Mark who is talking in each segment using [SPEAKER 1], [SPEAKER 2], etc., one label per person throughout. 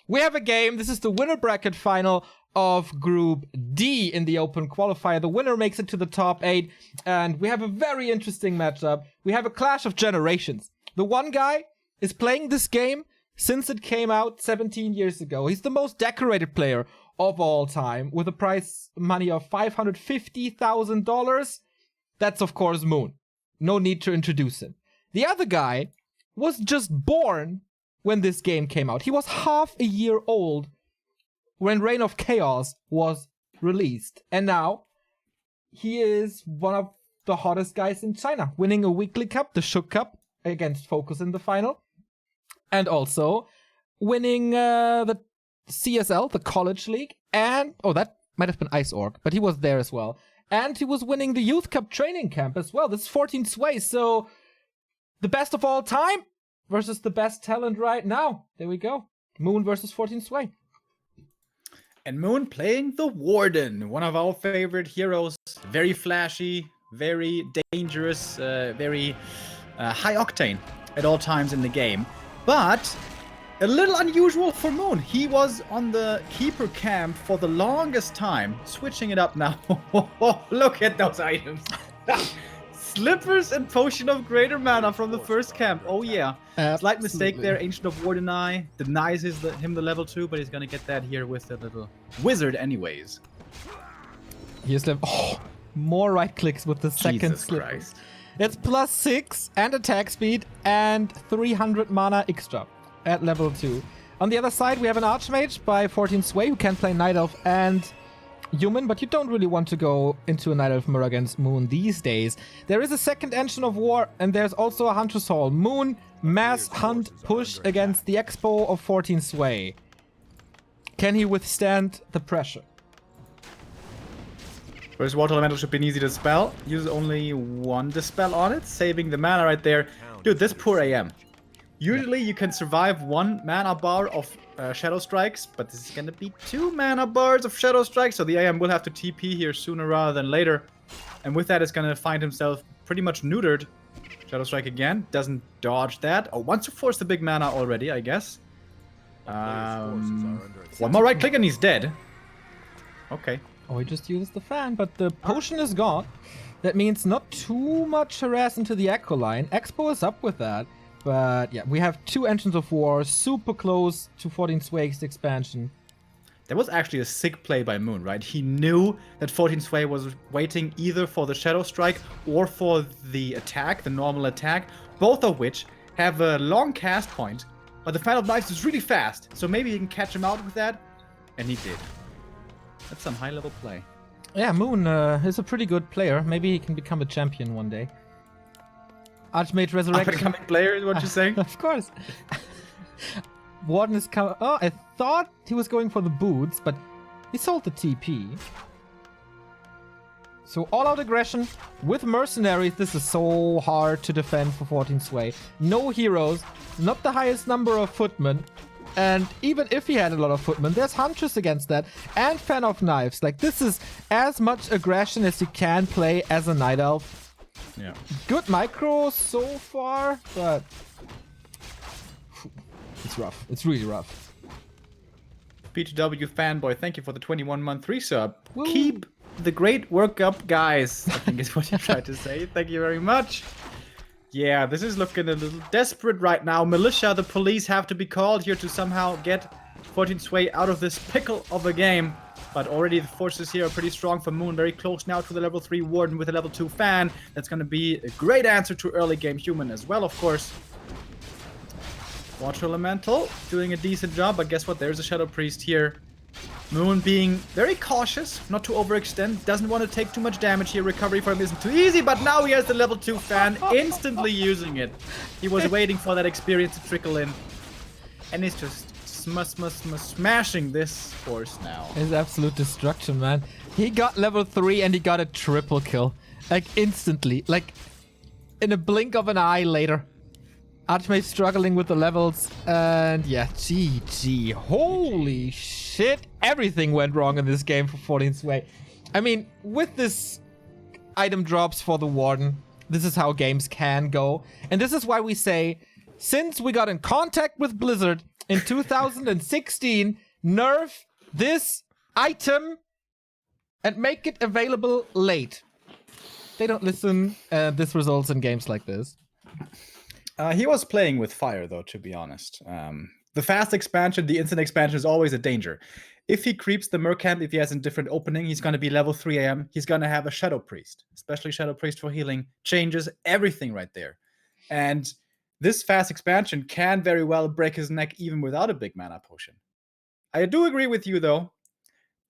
[SPEAKER 1] We have a game. This is the winner bracket final of Group D in the Open Qualifier. The winner makes it to the top 8, and we have a very interesting matchup. We have a clash of generations. The one guy is playing this game since it came out 17 years ago. He's the most decorated player of all time, with a prize money of $550,000. That's, of course, Moon. No need to introduce him. The other guy was just born when this game came out. He was half a year old when Reign of Chaos was released. And now, he is one of the hottest guys in China, winning a weekly cup, the Shook Cup, against Focus in the final. And also winning the CSL, the College League. And, oh, that might have been Ice Org, but he was there as well. And he was winning the Youth Cup training camp as well. This is 14 Sway, so the best of all time versus the best talent right now. There we go. Moon versus 14 Sway.
[SPEAKER 2] And Moon playing the Warden, one of our favorite heroes. Very flashy, very dangerous, very high octane at all times in the game. But a little unusual for Moon. He was on the Keeper camp for the longest time. Switching it up now. Look at those items. Slippers and Potion of Greater Mana from the first camp. Oh yeah. Slight mistake there. Ancient of War denies him the level 2, but he's gonna get that here with the little wizard anyways.
[SPEAKER 1] Here's more right clicks with the second
[SPEAKER 2] Jesus
[SPEAKER 1] slipper.
[SPEAKER 2] Christ.
[SPEAKER 1] It's +6 and attack speed and 300 mana extra at level 2. On the other side, we have an Archmage by 14 Sway who can play Night Elf and Human, but you don't really want to go into a Night Elf mirror against Moon these days. There is a second Engine of War, and there's also a Hunter's Hall. Moon, mass hunt push against the Expo of 14 Sway. Can he withstand the pressure?
[SPEAKER 2] First Water Elemental should be easy to dispel. Use only one dispel on it, saving the mana right there. Dude, this poor AM. Usually you can survive 1 mana bar of Shadow Strikes, but this is gonna be 2 mana bars of Shadow Strikes, so the AM will have to TP here sooner rather than later. And with that, it's gonna find himself pretty much neutered. Shadow Strike again, doesn't dodge that. Oh, wants to force the big mana already, I guess. One more right click and he's dead. Okay.
[SPEAKER 1] Oh, he just uses the fan, but the potion is gone. That means not too much harass into the Echo line. Expo is up with that. But yeah, we have 2 Engines of War, super close to 14 Sway's expansion.
[SPEAKER 2] That was actually a sick play by Moon, right? He knew that 14 Sway was waiting either for the Shadow Strike or for the attack, the normal attack, both of which have a long cast point, but the Fan of Knives is really fast, so maybe he can catch him out with that, and he did. That's some high-level play.
[SPEAKER 1] Yeah, Moon is a pretty good player. Maybe he can become a champion one day. Archmage Resurrection.
[SPEAKER 2] Becoming player is what you're saying?
[SPEAKER 1] Of course. Warden is coming. Oh, I thought he was going for the boots, but he sold the TP. So all-out aggression with mercenaries. This is so hard to defend for 14 Sway. No heroes, not the highest number of footmen. And even if he had a lot of footmen, there's Huntress against that. And Fan of Knives. Like, this is as much aggression as you can play as a Night Elf.
[SPEAKER 2] Yeah.
[SPEAKER 1] Good micro so far, but it's rough. It's really rough.
[SPEAKER 2] P2W fanboy, thank you for the 21-month resub.
[SPEAKER 1] Woo.
[SPEAKER 2] Keep the great work up, guys. I think is what you tried to say. Thank you very much. Yeah, this is looking a little desperate right now. Militia, the police have to be called here to somehow get 14 Sway out of this pickle of a game. But already the forces here are pretty strong for Moon. Very close now to the level 3 Warden with a level 2 Fan. That's going to be a great answer to early game Human as well, of course. Water Elemental doing a decent job, but guess what? There's a Shadow Priest here. Moon being very cautious, not to overextend. Doesn't want to take too much damage here. Recovery for him isn't too easy, but now he has the level 2 Fan, instantly using it. He was waiting for that experience to trickle in. And he's just smashing this horse now.
[SPEAKER 1] It's absolute destruction, man. He got level 3 and he got a triple kill. Like, instantly. Like, in a blink of an eye later. Archmage struggling with the levels. And yeah, GG. Holy shit. Everything went wrong in this game for 14 Sway. I mean, with this item drops for the Warden, this is how games can go. And this is why we say, since we got in contact with Blizzard, in 2016 nerf this item and make it available late. They don't listen, and this results in games like this.
[SPEAKER 2] He was playing with fire, though, to be honest. The fast expansion, the instant expansion is always a danger. If he creeps the Mercamp, if he has a different opening, he's going to be level 3 AM. He's going to have a Shadow Priest, especially Shadow Priest for healing. Changes everything right there. And this fast expansion can very well break his neck even without a big mana potion. I do agree with you, though.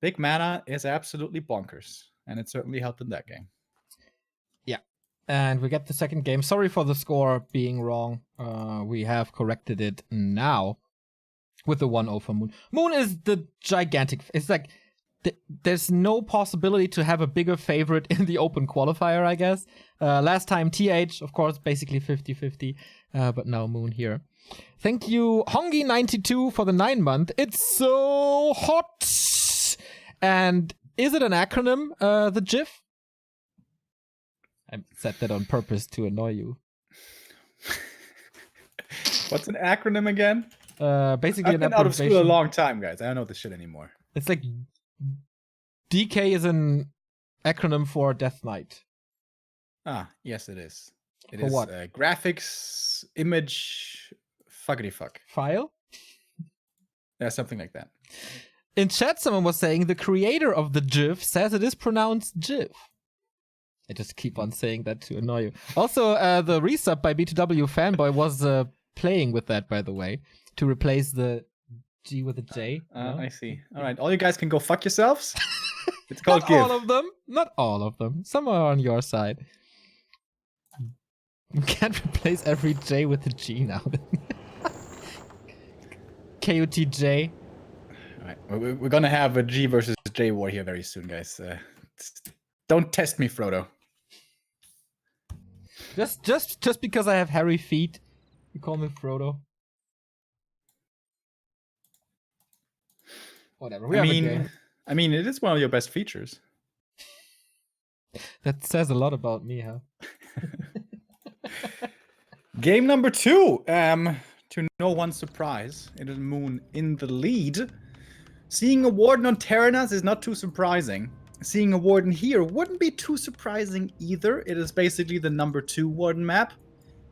[SPEAKER 2] Big mana is absolutely bonkers. And it certainly helped in that game.
[SPEAKER 1] Yeah. And we get the second game. Sorry for the score being wrong. We have corrected it now. With the 1-0 for Moon. Moon is the gigantic... It's like... There's no possibility to have a bigger favorite in the open qualifier, I guess. Last time, TH, of course, basically 50-50. But now Moon here. Thank you, Hongi92, for the 9-month. It's so hot! And is it an acronym, the GIF? I said that on purpose to annoy you.
[SPEAKER 2] What's an acronym again?
[SPEAKER 1] Basically,
[SPEAKER 2] I've been out of school a long time, guys. I don't know this shit anymore.
[SPEAKER 1] It's like DK is an acronym for Death Knight.
[SPEAKER 2] Ah, yes, it is. It
[SPEAKER 1] for
[SPEAKER 2] is
[SPEAKER 1] what?
[SPEAKER 2] Graphics, image, fuckity fuck.
[SPEAKER 1] File?
[SPEAKER 2] Yeah, something like that.
[SPEAKER 1] In chat, someone was saying the creator of the GIF says it is pronounced GIF. I just keep on saying that to annoy you. Also, the resub by B2W Fanboy was playing with that, by the way. To replace the G with a J.
[SPEAKER 2] I see. All right. All you guys can go fuck yourselves. It's called
[SPEAKER 1] Not
[SPEAKER 2] give.
[SPEAKER 1] all of them. Not all of them. Some are on your side. You can't replace every J with a G now. KUTJ.
[SPEAKER 2] All right. We're going to have a G versus J war here very soon, guys. Don't test me, Frodo.
[SPEAKER 1] Just because I have hairy feet, you call me Frodo. Whatever.
[SPEAKER 2] I mean, it is one of your best features.
[SPEAKER 1] That says a lot about me, huh?
[SPEAKER 2] Game number 2. To no one's surprise, it is Moon in the lead. Seeing a Warden on Terranas is not too surprising. Seeing a Warden here wouldn't be too surprising either. It is basically the number 2 Warden map.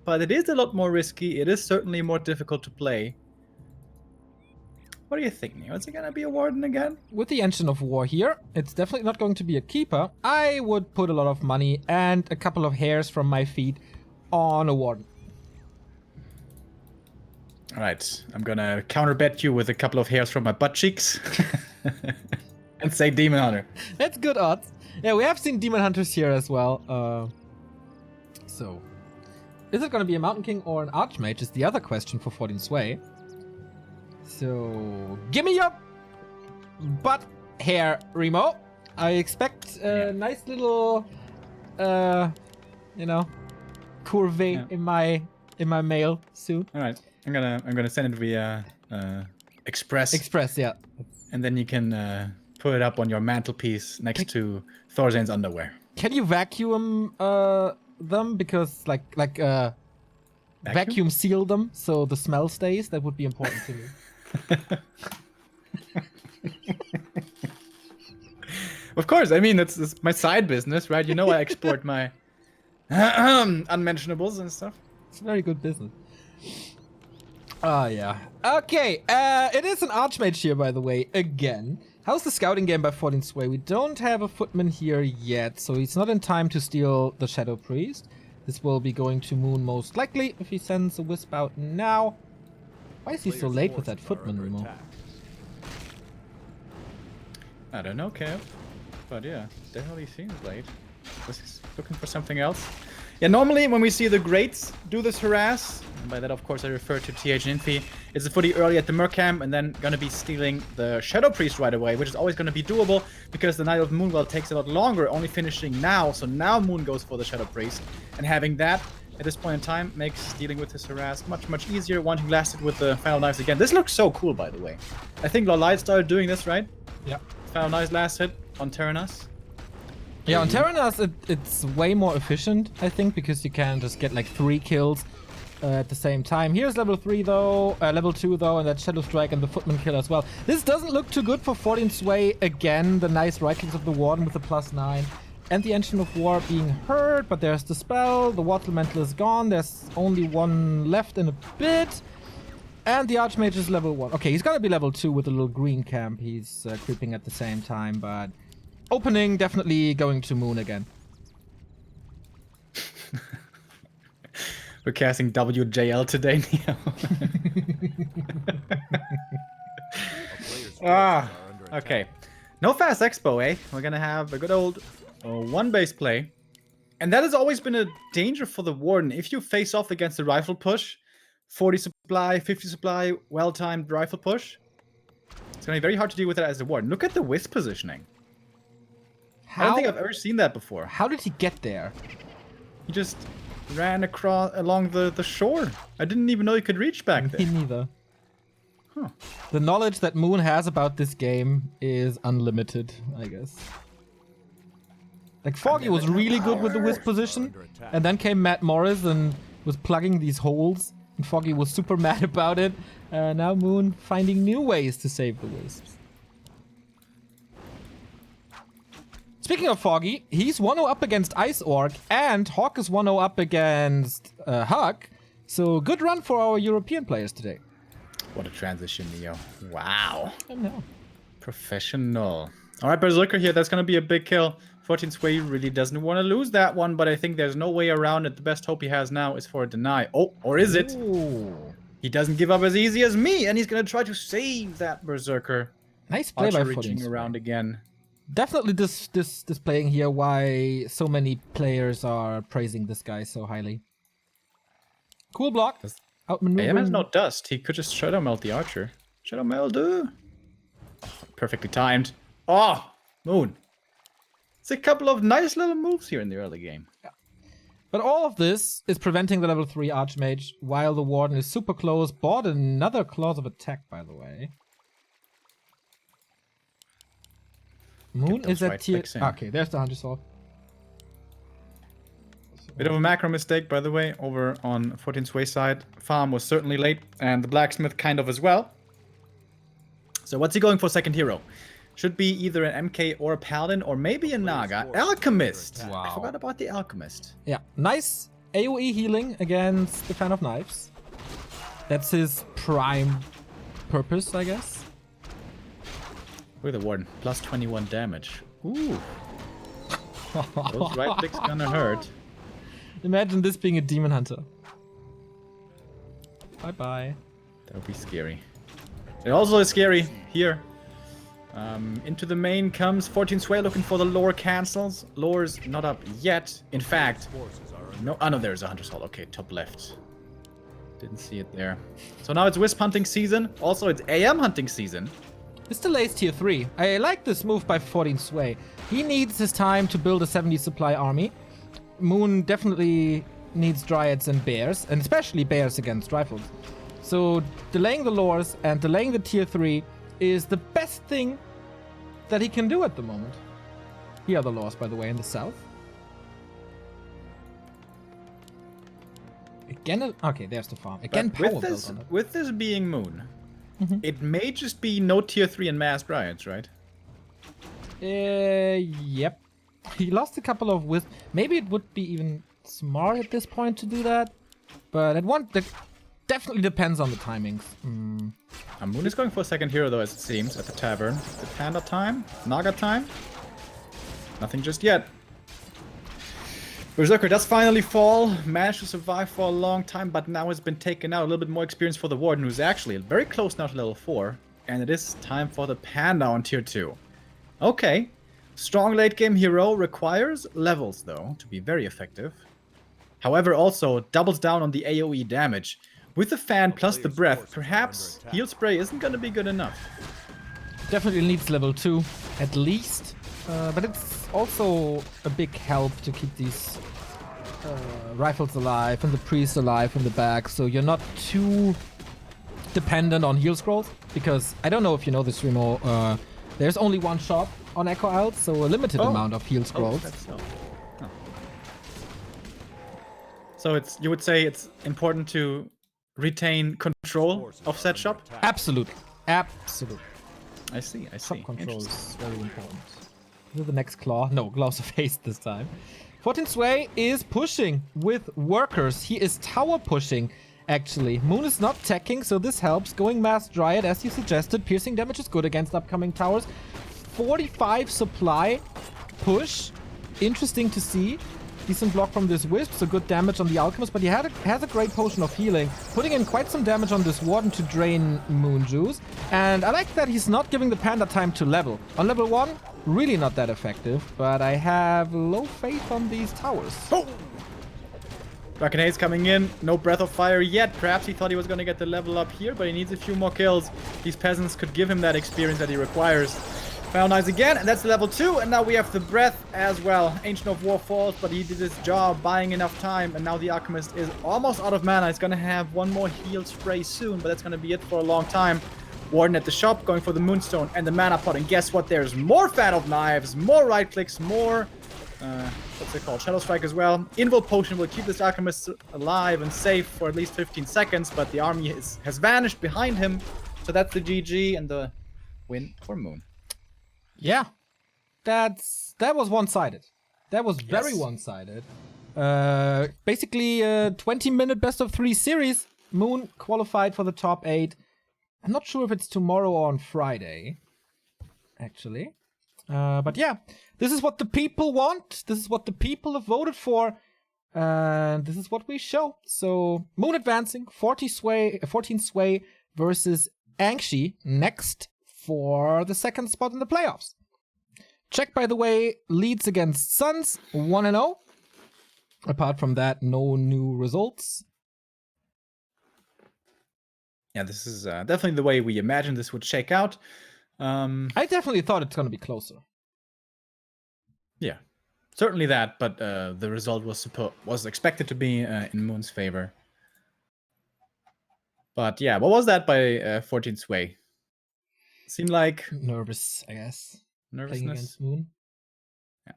[SPEAKER 2] But it is a lot more risky. It is certainly more difficult to play. What do you think, Neo? Is it going to be a Warden again?
[SPEAKER 1] With the Engine of War here, it's definitely not going to be a keeper. I would put a lot of money and a couple of hairs from my feet on a Warden.
[SPEAKER 2] All right. I'm going to counterbet you with a couple of hairs from my butt cheeks. And say Demon Hunter.
[SPEAKER 1] That's good odds. Yeah, we have seen Demon Hunters here as well. So, is it going to be a Mountain King or an Archmage is the other question for 14 Sway. So, give me your butt hair, Remo. I expect a nice little, curve in my mail soon.
[SPEAKER 2] All right, I'm gonna send it via Express.
[SPEAKER 1] Express, yeah.
[SPEAKER 2] And then you can put it up on your mantelpiece next to Thorzain's underwear.
[SPEAKER 1] Can you vacuum them because vacuum seal them so the smell stays? That would be important to me.
[SPEAKER 2] Of course, I mean it's my side business, right? You know, I export my unmentionables and stuff.
[SPEAKER 1] It's very good business. Yeah. Okay, it is an Archmage here, by the way, again. How's the scouting game by 14 Sway? We don't have a Footman here yet, so he's not in time to steal the Shadow Priest. This will be going to Moon most likely if he sends a Wisp out now. Why is he so late with that Footman, Remo?
[SPEAKER 2] I don't know, Kev. But yeah, definitely seems late. Was he looking for something else? Yeah, normally when we see the greats do this harass, and by that of course I refer to TH and Infi, it's fully early at the Mercamp and then gonna be stealing the Shadow Priest right away, which is always gonna be doable because the Night of Moonwell takes a lot longer, only finishing now, so now Moon goes for the Shadow Priest. And having that at this point in time makes dealing with his harass much easier, wanting lasted with the Final Knives again. This looks so cool, by the way. I think Lolite started doing this, right?
[SPEAKER 1] Yeah.
[SPEAKER 2] Final Knives last hit on Terranas.
[SPEAKER 1] Yeah, on Terranas it's way more efficient, I think, because you can just get like 3 kills at the same time. Here's level 3 though, level 2 though, and that Shadow Strike and the Footman kill as well. This doesn't look too good for 14 Sway. Again, the nice right clicks of the Warden with the +9. And the Engine of War being hurt, but there's the spell. The Water Elemental is gone. There's only one left in a bit. And the Archmage is level 1. Okay, he's gonna be level 2 with a little green camp. He's creeping at the same time, but opening definitely going to Moon again.
[SPEAKER 2] We're casting WGL today, Neo. Okay. No fast expo, eh? We're gonna have a good old one base play. And that has always been a danger for the Warden. If you face off against the rifle push, 40 supply, 50 supply, well-timed rifle push, it's gonna be very hard to deal with it as the Warden. Look at the Wisp positioning. I don't think I've ever seen that before.
[SPEAKER 1] How did he get there?
[SPEAKER 2] He just ran along the shore. I didn't even know he could reach back there.
[SPEAKER 1] Me neither.
[SPEAKER 2] Huh.
[SPEAKER 1] The knowledge that Moon has about this game is unlimited, I guess. Like, Foggy was really good with the Wisp position, and then came Matt Morris and was plugging these holes, and Foggy was super mad about it. Now Moon finding new ways to save the Wisps. Speaking of Foggy, he's 1-0 up against Ice Orc, and Hawk is 1-0 up against Huck. So good run for our European players today.
[SPEAKER 2] What a transition, Neo. Wow.
[SPEAKER 1] I know.
[SPEAKER 2] Professional. All right, Berserker here. That's going to be a big kill. 14 Sway really doesn't want to lose that one, but I think there's no way around it. The best hope he has now is for a deny. Oh, or is it?
[SPEAKER 1] Ooh.
[SPEAKER 2] He doesn't give up as easy as me, and he's going to try to save that Berserker.
[SPEAKER 1] Nice play by 14
[SPEAKER 2] reaching
[SPEAKER 1] Sway.
[SPEAKER 2] around again.
[SPEAKER 1] Definitely displaying here why so many players are praising this guy so highly. Cool block.
[SPEAKER 2] AM has no dust. He could just Shadow Melt the Archer. Shadow Melt, oh, perfectly timed. Oh, Moon. It's a couple of nice little moves here in the early game.
[SPEAKER 1] Yeah. But all of this is preventing the level 3 Archmage, while the Warden is super close. Bought another Claws of Attack, by the way. Moon is at tier... Okay, there's the Hunter Sword.
[SPEAKER 2] Bit of a macro mistake, by the way, over on 14 Sway side. Farm was certainly late, and the Blacksmith kind of as well. So what's he going for second hero? Should be either an MK or a Paladin, or maybe a Naga. Alchemist!
[SPEAKER 1] Wow.
[SPEAKER 2] I forgot about the Alchemist.
[SPEAKER 1] Yeah, nice AoE healing against the Fan of Knives. That's his prime purpose, I guess.
[SPEAKER 2] Look at the Warden. Plus 21 damage. Ooh. Those right clicks gonna hurt.
[SPEAKER 1] Imagine this being a Demon Hunter. Bye-bye.
[SPEAKER 2] That would be scary. It also is scary here. Into the main comes 14 Sway looking for the lore cancels. Lore's not up yet. In fact, no. Oh no, there's a Hunter's Hall. Okay, top left. Didn't see it there. So now it's Wisp hunting season. Also, it's AM hunting season.
[SPEAKER 1] This delays tier 3. I like this move by 14 Sway. He needs his time to build a 70 supply army. Moon definitely needs Dryads and Bears, and especially Bears against Rifles. So delaying the lores and delaying the tier 3 is the best thing that he can do at the moment. Here are the lores, by the way, in the south. Again, okay, there's the farm. Again, power build on it.
[SPEAKER 2] With this being Moon, it may just be no tier 3 and mass Dryads, right?
[SPEAKER 1] Yep. He lost a couple of wisp. Maybe it would be even smart at this point to do that. But that definitely depends on the timings.
[SPEAKER 2] Moon is going for a second hero, though, as it seems, at the tavern. The Panda time? Naga time? Nothing just yet. Berserker does finally fall. Managed to survive for a long time, but now has been taken out. A little bit more experience for the Warden, who's actually very close now to level 4. And it is time for the Panda on tier 2. Okay. Strong late game hero requires levels, though, to be very effective. However, also doubles down on the AoE damage. With the fan plus the breath, perhaps heal spray isn't going to be good enough.
[SPEAKER 1] Definitely needs level 2, at least. But it's also a big help to keep these rifles alive and the priest alive in the back, so you're not too dependent on heal scrolls. Because I don't know if you know this, Remo. There's only one shot on Echo Isles, so a limited amount of heal scrolls.
[SPEAKER 2] So you would say it's important to retain control of said shop?
[SPEAKER 1] Absolutely. Absolutely.
[SPEAKER 2] I see.
[SPEAKER 1] Shop control
[SPEAKER 2] Interesting.
[SPEAKER 1] is very important. Is it the next claw? No, Gloves of Haste this time. 14 Sway is pushing with workers. He is tower pushing, actually. Moon is not teching, so this helps. Going Mass Dryad, as you suggested. Piercing damage is good against upcoming towers. 45 supply push. Interesting to see. Decent block from this Wisp, so good damage on the Alchemist, but he has a great potion of healing, putting in quite some damage on this Warden to drain Moon Juice. And I like that he's not giving the Panda time to level. On level 1, really not that effective, but I have low faith on these towers.
[SPEAKER 2] Oh! Draconade's coming in, no Breath of Fire yet. Perhaps he thought he was going to get the level up here, but he needs a few more kills. These peasants could give him that experience that he requires. Found Eyes again, and that's level 2, and now we have the Breath as well. Ancient of War falls, but he did his job, buying enough time, and now the Alchemist is almost out of mana. He's gonna have one more heal spray soon, but that's gonna be it for a long time. Warden at the shop, going for the Moonstone and the Mana Pot, and guess what? There's more Fan of Knives, more right clicks, more... what's it called? Shadow Strike as well. Invul Potion will keep this Alchemist alive and safe for at least 15 seconds, but the army has vanished behind him, so that's the GG and the win for Moon.
[SPEAKER 1] Yeah, that was one-sided. That was very one-sided. Basically, 20-minute best-of-3 series. Moon qualified for the top 8. I'm not sure if it's tomorrow or on Friday, actually. But yeah, this is what the people want. This is what the people have voted for. And this is what we show. So, Moon advancing, 14 Sway versus Angshi next for the second spot in the playoffs. Check, by the way, leads against Suns, 1-0. Apart from that, no new results.
[SPEAKER 2] Yeah, this is definitely the way we imagined this would shake out.
[SPEAKER 1] I definitely thought it's going to be closer.
[SPEAKER 2] Yeah, certainly that, but the result was expected to be in Moon's favor. But yeah, what was that by 14 Sway? Seemed like
[SPEAKER 1] nervous, I guess.
[SPEAKER 2] Nervousness.
[SPEAKER 1] Playing against Moon.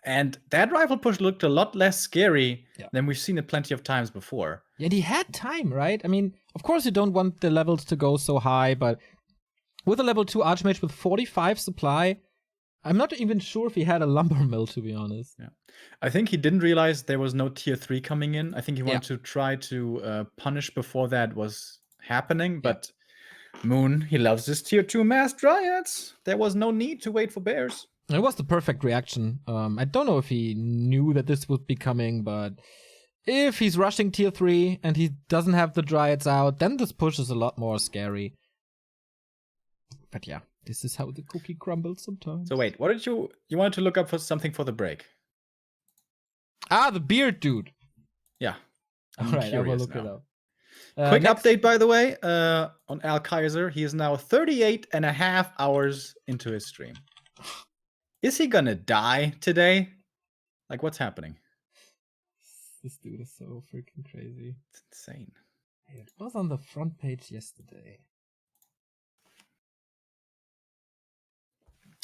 [SPEAKER 2] And that rifle push looked a lot less scary than we've seen it plenty of times before.
[SPEAKER 1] Yeah, and he had time, right? I mean, of course you don't want the levels to go so high, but with a level 2 Archmage with 45 supply, I'm not even sure if he had a lumber mill, to be honest.
[SPEAKER 2] Yeah, I think he didn't realize there was no tier 3 coming in. I think he wanted to try to punish before that was happening, but Moon, he loves his tier 2 Mass Dryads. There was no need to wait for bears.
[SPEAKER 1] It was the perfect reaction. I don't know if he knew that this would be coming, but if he's rushing tier 3 and he doesn't have the Dryads out, then this push is a lot more scary. But yeah, this is how the cookie crumbles sometimes.
[SPEAKER 2] So wait, what did you wanted to look up for something for the break?
[SPEAKER 1] Ah, the beard dude.
[SPEAKER 2] Yeah.
[SPEAKER 1] All right, I will look it up.
[SPEAKER 2] Quick update, by the way, on Al Kaiser. He is now 38.5 hours into his stream. Is he gonna die today? Like, what's happening?
[SPEAKER 1] This dude is so freaking crazy.
[SPEAKER 2] It's insane.
[SPEAKER 1] It was on the front page yesterday.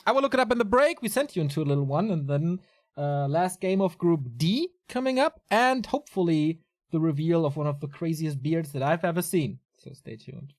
[SPEAKER 1] I will look it up in the break. We sent you into a little one, and then last game of Group D coming up, and hopefully the reveal of one of the craziest beards that I've ever seen. So stay tuned.